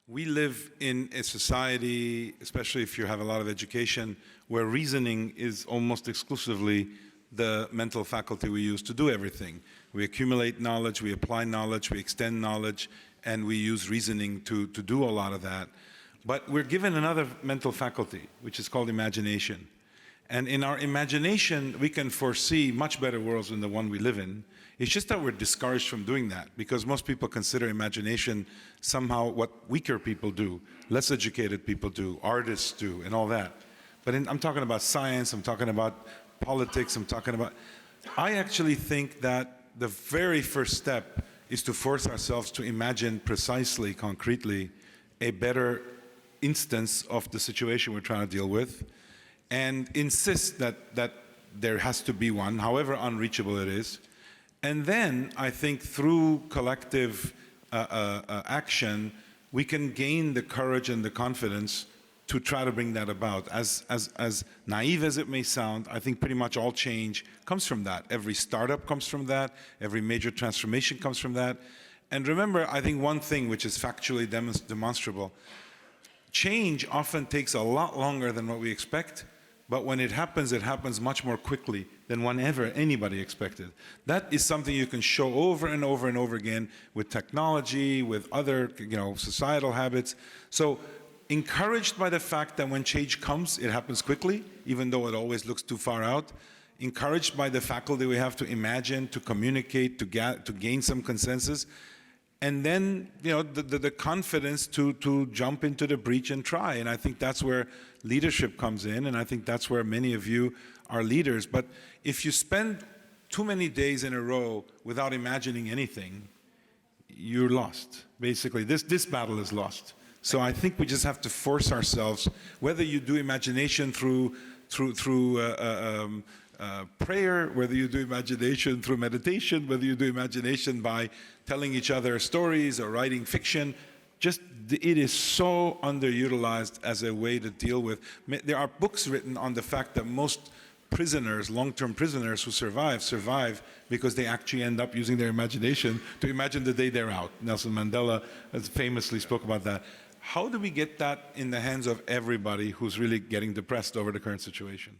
We live in a society, especially if you have a lot of education, where reasoning is almost exclusively the mental faculty we use to do everything. We accumulate knowledge, we apply knowledge, we extend knowledge, and we use reasoning to do a lot of that. But we're given another mental faculty, which is called imagination. And in our imagination, we can foresee much better worlds than the one we live in. It's just that we're discouraged from doing that because most people consider imagination somehow what weaker people do, less educated people do, artists do, and all that. But I'm talking about science, I'm talking about politics, I'm talking about... I actually think that the very first step is to force ourselves to imagine precisely, concretely, a better instance of the situation we're trying to deal with, and insist that there has to be one, however unreachable it is. And then I think through collective action, we can gain the courage and the confidence to try to bring that about. As naive as it may sound, I think pretty much all change comes from that. Every startup comes from that. Every major transformation comes from that. And remember, I think one thing which is factually demonstrable, change often takes a lot longer than what we expect, but when it happens much more quickly than whenever anybody expected. That is something you can show over and over and over again with technology, with other societal habits. So encouraged by the fact that when change comes, it happens quickly, even though it always looks too far out. Encouraged by the faculty we have to imagine, to communicate, to gain some consensus. And then, the confidence to jump into the breach and try. And I think that's where leadership comes in, and I think that's where many of you are leaders. But if you spend too many days in a row without imagining anything, you're lost. Basically, this battle is lost. So I think we just have to force ourselves, whether you do imagination through prayer, whether you do imagination through meditation, whether you do imagination by telling each other stories or writing fiction, it is so underutilized as a way to deal with. There are books written on the fact that most prisoners, long-term prisoners who survive because they actually end up using their imagination to imagine the day they're out. Nelson Mandela has famously spoke about that. How do we get that in the hands of everybody who's really getting depressed over the current situation?